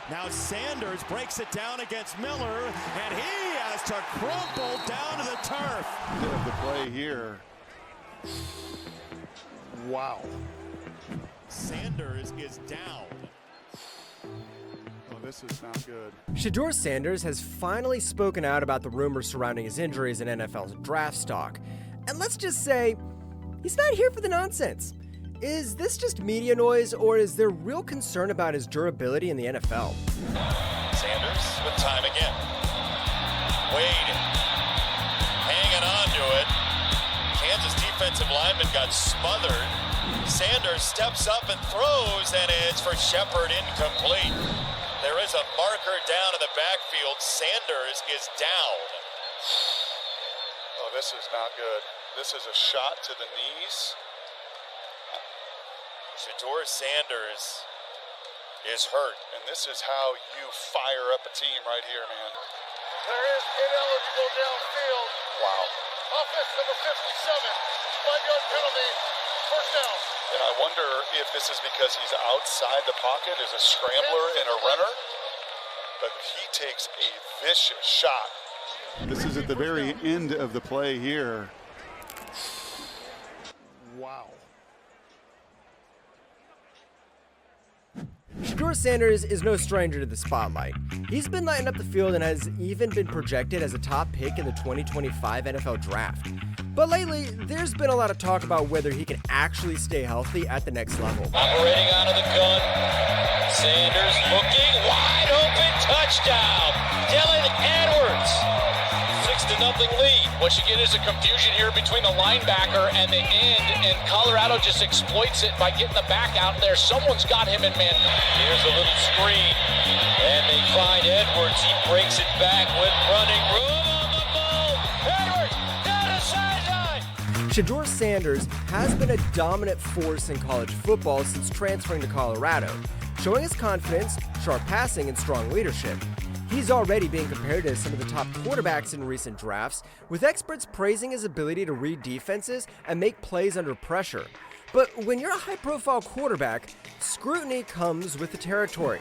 Now Sanders breaks it down against Miller, and he has to crumple down to the turf. Of the play here. Wow. Sanders is down. Oh, this is not good. Shedeur Sanders has finally spoken out about the rumors surrounding his injuries in NFL's draft stock. And let's just say, he's not here for the nonsense. Is this just media noise, or is there real concern about his durability in the NFL? Sanders with time again. Wade hanging on to it. Kansas defensive lineman got smothered. Sanders steps up and throws, and it's for Shepard incomplete. There is a marker down in the backfield. Sanders is down. Oh, this is not good. This is a shot to the knees. Shedeur Sanders is hurt. And this is how you fire up a team right here, man. There is ineligible downfield. Wow. Offense number 57. 5-yard penalty. First down. And I wonder if this is because he's outside the pocket as a scrambler and a runner. But he takes a vicious shot. This is at the very end of the play here. Wow. Shedeur Sanders is no stranger to the spotlight. He's been lighting up the field and has even been projected as a top pick in the 2025 NFL Draft. But lately, there's been a lot of talk about whether he can actually stay healthy at the next level. Operating out of the gun. Sanders looking wide open. Touchdown. Dylan Edwards. 6-0 lead. What you get is a confusion here between the linebacker and the end, and Colorado just exploits it by getting the back out there. Someone's got him in man. Here's a little screen, and they find Edwards. He breaks it back with running room on the ball. Edwards down the sideline. Shedeur Sanders has been a dominant force in college football since transferring to Colorado, showing his confidence, sharp passing, and strong leadership. He's already being compared to some of the top quarterbacks in recent drafts, with experts praising his ability to read defenses and make plays under pressure. But when you're a high-profile quarterback, scrutiny comes with the territory.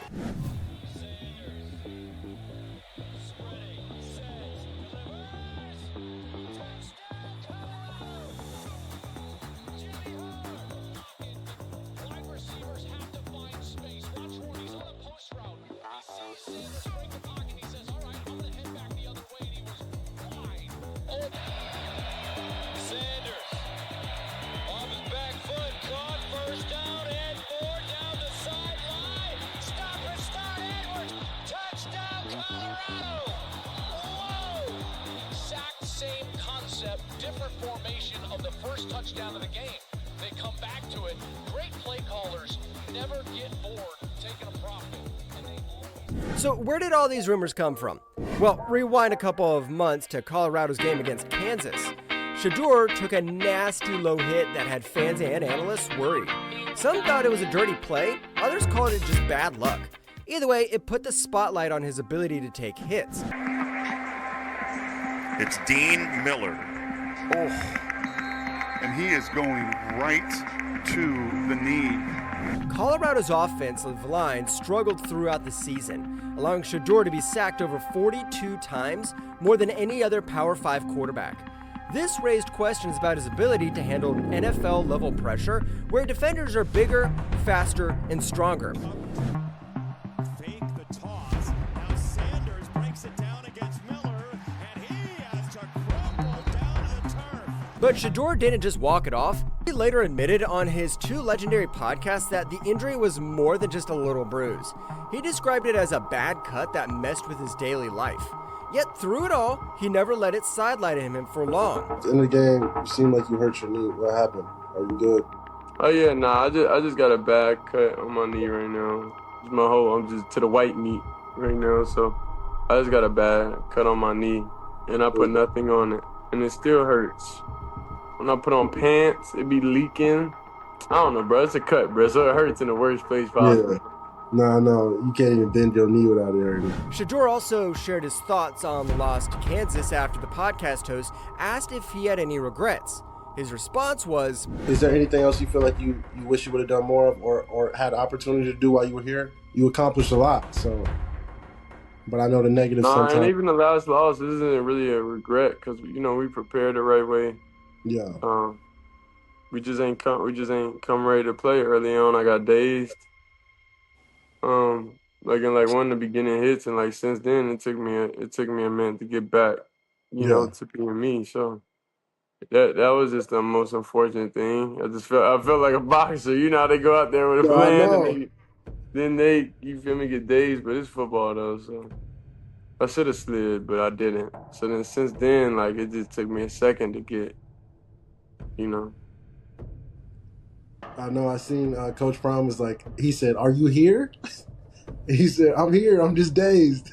Same concept, different formation of the first touchdown of the game. They come back to it. Great play callers never get bored taking a profit. So where did all these rumors come from? Well, rewind a couple of months to Colorado's game against Kansas. Shedeur took a nasty low hit that had fans and analysts worried. Some thought it was a dirty play, others called it just bad luck. Either way, it put the spotlight on his ability to take hits. It's Dean Miller. Oh. And he is going right to the knee. Colorado's offensive line struggled throughout the season, allowing Shedeur to be sacked over 42 times, more than any other Power 5 quarterback. This raised questions about his ability to handle NFL-level pressure, where defenders are bigger, faster, and stronger. Fake the toss. Now Sanders breaks it down against Miller, and he has to crumble down to the turf. But Shedeur didn't just walk it off. He later admitted on his two legendary podcasts that the injury was more than just a little bruise. He described it as a bad cut that messed with his daily life. Yet through it all, he never let it sideline him for long. At the end of the game, you seemed like you hurt your knee. What happened? Are you good? Oh yeah, nah. I just got a bad cut on my knee right now. I'm just to the white meat right now, so I just got a bad cut on my knee, and I put nothing on it, and it still hurts. When I put on pants, it be leaking. I don't know, bro. It's a cut, bro, so it hurts in the worst place possible. Yeah. No, you can't even bend your knee without it hurting. Shedeur also shared his thoughts on the loss to Kansas after the podcast host asked if he had any regrets. His response was, Is there anything else you feel like you wish you would have done more of or had the opportunity to do while you were here? You accomplished a lot, so. But I know the negatives sometimes. And even the last loss isn't really a regret because we prepared the right way. Yeah. We just ain't come ready to play early on. I got dazed. In one of the beginning hits, and since then it took me a minute to get back, to being me. So that was just the most unfortunate thing. I felt like a boxer. You know how they go out there with a plan and then they you feel me get dazed, but it's football though, so I should have slid, but I didn't. So then since then, it just took me a second to get, I know I seen Coach Prime was he said, "Are you here?" He said, "I'm here. I'm just dazed."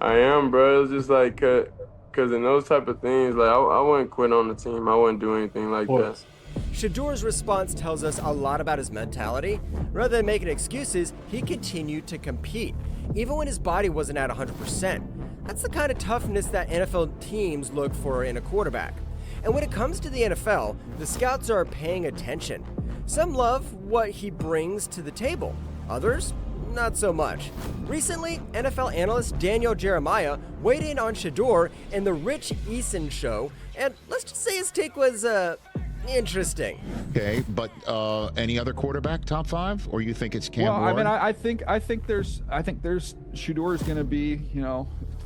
I am, bro. It's just because in those type of things, I wouldn't quit on the team. I wouldn't do anything like that. Shedeur's response tells us a lot about his mentality. Rather than making excuses, he continued to compete, even when his body wasn't at 100%. That's the kind of toughness that NFL teams look for in a quarterback. And when it comes to the NFL, the scouts are paying attention. Some love what he brings to the table. Others, not so much. Recently, NFL analyst Daniel Jeremiah weighed in on Shedeur in the Rich Eason show, and let's just say his take was, interesting. Okay, but any other quarterback top 5, or you think it's Cam Ward? Well, I think there's Shedeur is going to be,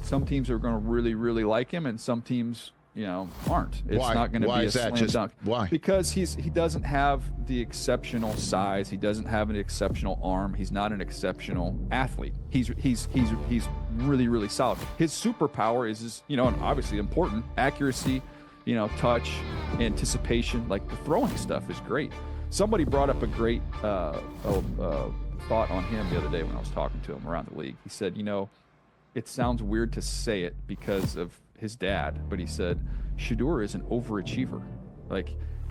some teams are going to really, really like him, and some teams, aren't. It's not going to be a slam dunk. Why? Because he doesn't have the exceptional size. He doesn't have an exceptional arm. He's not an exceptional athlete. He's really, really solid. His superpower is and obviously important, accuracy, touch, anticipation, the throwing stuff is great. Somebody brought up a great thought on him the other day when I was talking to him around the league. He said, it sounds weird to say it because of his dad, but he said, Shedeur is an overachiever.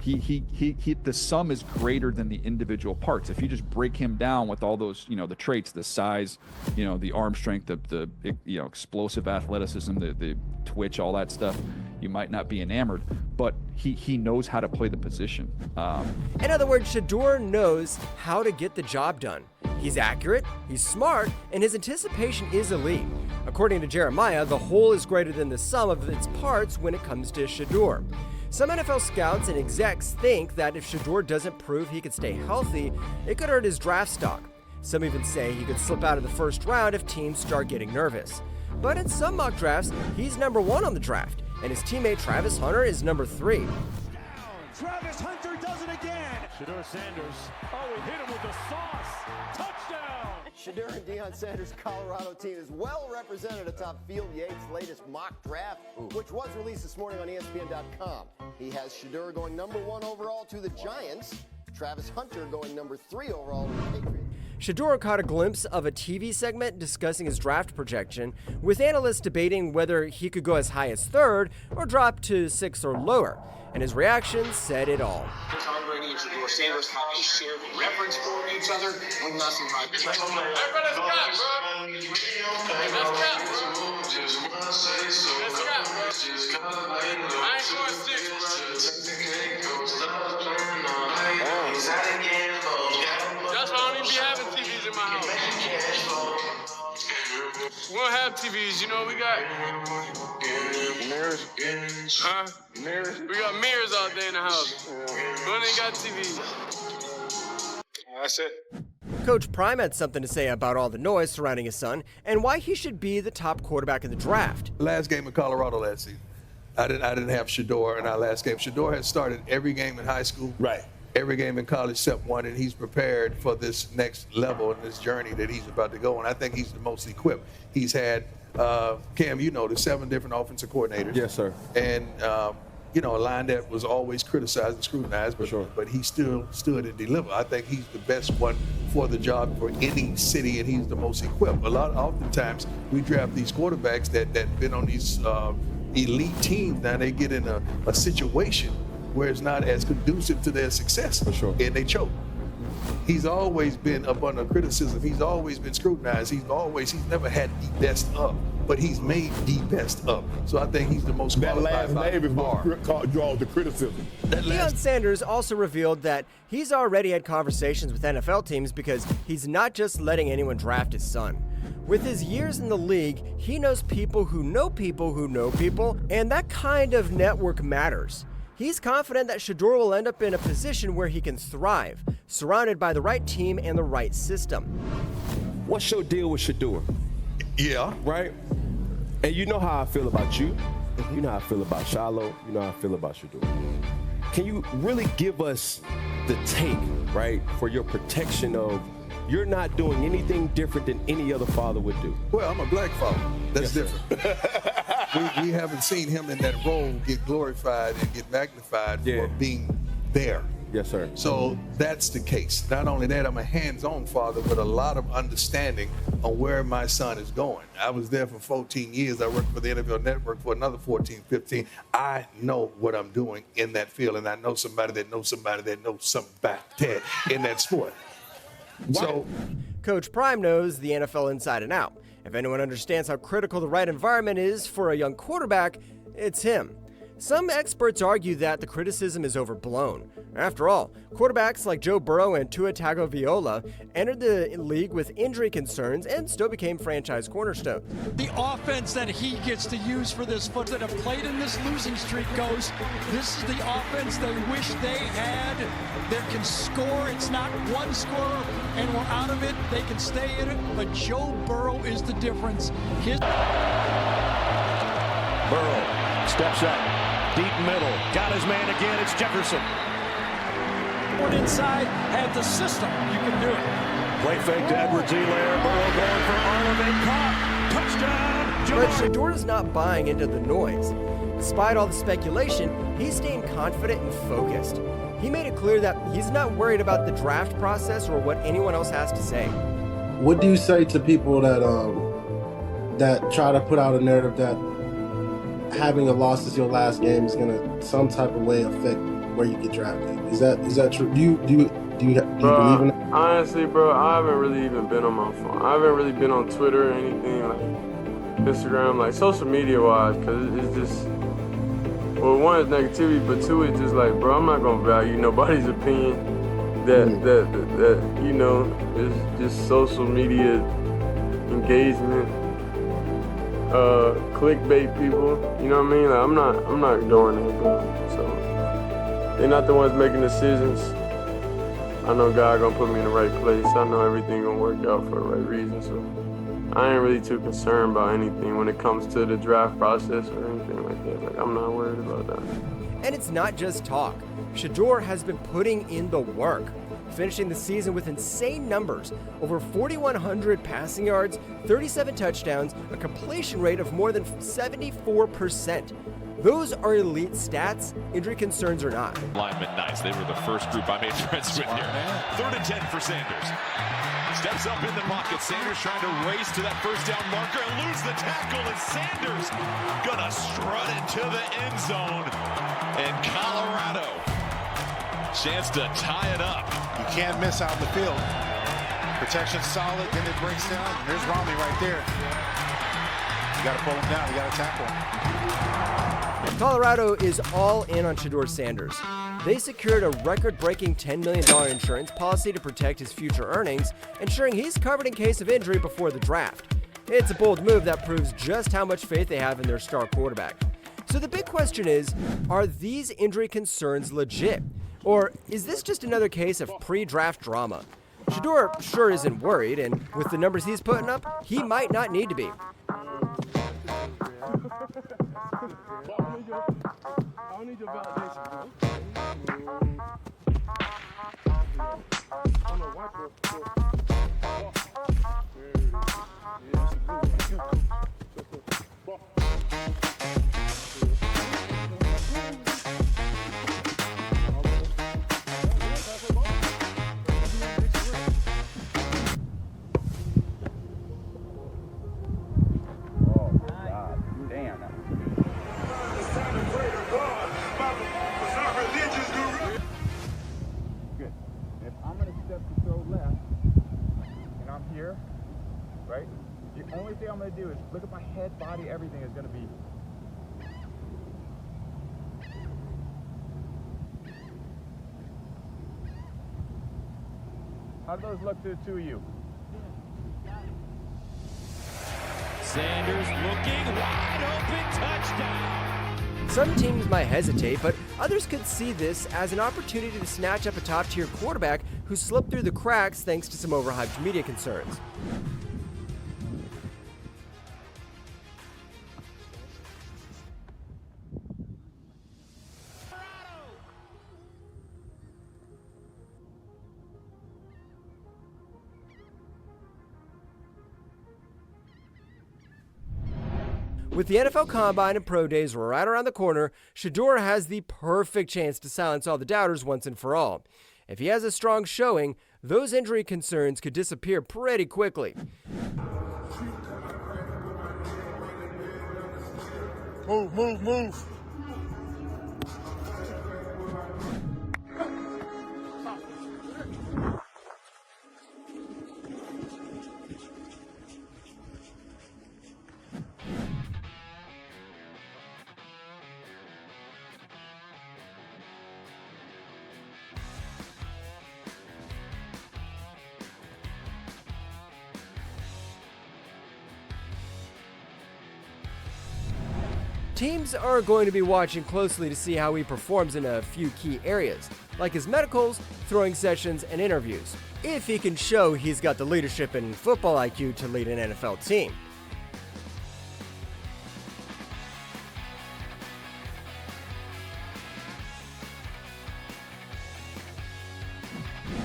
He the sum is greater than the individual parts. If you just break him down with all those, the traits, the size, the arm strength, the explosive athleticism, the twitch, all that stuff, you might not be enamored, but he knows how to play the position. In other words, Shedeur knows how to get the job done. He's accurate, he's smart, and his anticipation is elite. According to Jeremiah, the whole is greater than the sum of its parts when it comes to Shedeur. Some NFL scouts and execs think that if Shedeur doesn't prove he could stay healthy, it could hurt his draft stock. Some even say he could slip out of the first round if teams start getting nervous. But in some mock drafts, he's number 1 on the draft, and his teammate Travis Hunter is number 3. Travis Hunter does it again. Shedeur Sanders. Oh, he hit him with the sauce. Touchdown. Shedeur and Deion Sanders' Colorado team is well represented atop Field Yates' latest mock draft, which was released this morning on ESPN.com. He has Shedeur going number 1 overall to the Giants, Travis Hunter going number 3 overall to the Patriots. Shedeur caught a glimpse of a TV segment discussing his draft projection, with analysts debating whether he could go as high as 3rd or drop to 6th or lower, and his reaction said it all. Tom Brady and Shedeur Sanders have a shared reference for each other with nothing like that. Everybody's got, bro. Let's go, bro. Let's go, bro. I ain't going 6, bro. That's why I don't even be having TVs in my house. We don't have TVs, we got Mirrors. Huh? Mirrors. We got mirrors out there in the house. We ain't got TVs. That's it. Coach Prime had something to say about all the noise surrounding his son and why he should be the top quarterback in the draft. Last game in Colorado last season, I didn't have Shedeur in our last game. Shedeur has started every game in high school. Right. Every game in college except one, and he's prepared for this next level and this journey that he's about to go on. I think he's the most equipped. He's had, Cam, the 7 different offensive coordinators. Yes, sir. And, a line that was always criticized and scrutinized, but he still stood and delivered. I think he's the best one for the job for any city, and he's the most equipped. Oftentimes, we draft these quarterbacks that been on these elite teams. Now they get in a situation where it's not as conducive to their success. For sure. And they choke. He's always been up under criticism. He's always been scrutinized. He's never had the best of, but he's made the best of. So I think he's the most qualified. That last name is what draws the criticism. Deion Sanders also revealed that he's already had conversations with NFL teams because he's not just letting anyone draft his son. With his years in the league, he knows people who know people who know people, and that kind of network matters. He's confident that Shedeur will end up in a position where he can thrive, surrounded by the right team and the right system. What's your deal with Shedeur? Yeah. Right? And you know how I feel about you. You know how I feel about Shiloh. You know how I feel about Shedeur. Can you really give us the take, right, for your protection of you're not doing anything different than any other father would do? Well, I'm a black father. That's different. we haven't seen him in that role get glorified and get magnified for being there. Yes, sir. So that's the case. Not only that, I'm a hands-on father with a lot of understanding on where my son is going. I was there for 14 years. I worked for the NFL Network for another 14, 15. I know what I'm doing in that field, and I know somebody that knows somebody that knows somebody in that sport. So, Coach Prime knows the NFL inside and out. If anyone understands how critical the right environment is for a young quarterback, it's him. Some experts argue that the criticism is overblown. After all, quarterbacks like Joe Burrow and Tua Tagovailoa entered the league with injury concerns and still became franchise cornerstones. The offense that he gets to use for this foot that have played in this losing streak goes, this is the offense they wish they had. They can score. It's not one scorer, and we're out of it. They can stay in it, but Joe Burrow is the difference. Burrow steps up, deep middle, got his man again. It's Jefferson. One inside, had the system. You can do it. Play fake to Edwards-Helaire. Burrow going for Oliver, caught. Touchdown. But Shedeur is not buying into the noise. Despite all the speculation, he's staying confident and focused. He made it clear that he's not worried about the draft process or what anyone else has to say. What do you say to people that that try to put out a narrative that having a loss as your last game is going to some type of way affect where you get drafted? Is that true? Do you believe in it? Honestly, bro, I haven't really even been on my phone. I haven't really been on Twitter or anything, like Instagram, like social media wise, because it's just, well, one is negativity, but two is just like, bro, I'm not gonna value nobody's opinion. That you know, is just social media engagement, clickbait people. You know what I mean? Like, I'm not doing it, bro. So they're not the ones making decisions. I know God gonna put me in the right place. I know everything gonna work out for the right reason. So I ain't really too concerned about anything when it comes to the draft process or anything like that. Like, I'm not worried about that. And it's not just talk. Shedeur has been putting in the work, finishing the season with insane numbers, over 4,100 passing yards, 37 touchdowns, a completion rate of more than 74%. Those are elite stats, injury concerns or not. Lineman nice. They were the first group I made friends with here. 3rd and 10 for Sanders. Steps up in the pocket. Sanders trying to race to that first down marker and lose the tackle. And Sanders gonna strut into the end zone. And Colorado, chance to tie it up. You can't miss out in the field. Protection solid, then it breaks down. There's Romney right there. You gotta pull him down, you gotta tackle him. Colorado is all in on Shedeur Sanders. They secured a record-breaking $10 million insurance policy to protect his future earnings, ensuring he's covered in case of injury before the draft. It's a bold move that proves just how much faith they have in their star quarterback. So the big question is, are these injury concerns legit? Or is this just another case of pre-draft drama? Shedeur sure isn't worried, and with the numbers he's putting up, he might not need to be. I don't need your validation, bro. I'm gonna step to throw The only thing I'm going to do is look at my head, body, everything is going to be. How do those look to the two of you? Sanders looking wide open, touchdown. Some teams might hesitate, but others could see this as an opportunity to snatch up a top-tier quarterback who slipped through the cracks thanks to some overhyped media concerns. With the NFL Combine and Pro Days right around the corner, Shedeur has the perfect chance to silence all the doubters once and for all. If he has a strong showing, those injury concerns could disappear pretty quickly. Move. Teams are going to be watching closely to see how he performs in a few key areas, like his medicals, throwing sessions, and interviews, if he can show he's got the leadership and football IQ to lead an NFL team.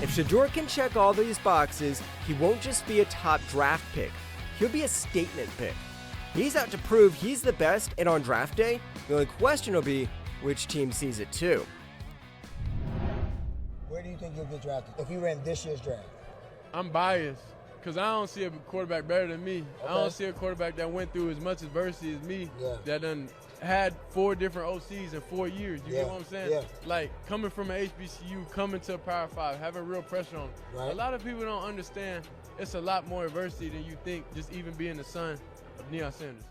If Shedeur can check all these boxes, he won't just be a top draft pick, he'll be a statement pick. He's out to prove he's the best, and on draft day, the only question will be which team sees it too. Where do you think you'll get drafted if you ran this year's draft? I'm biased because I don't see a quarterback better than me. Okay. I don't see a quarterback that went through as much adversity as me, that done had 4 different OCs in 4 years. You get what I'm saying? Yeah. Like, coming from an HBCU, coming to a Power 5, having real pressure on them. Right. A lot of people don't understand it's a lot more adversity than you think, just even being the son of Deion Sanders.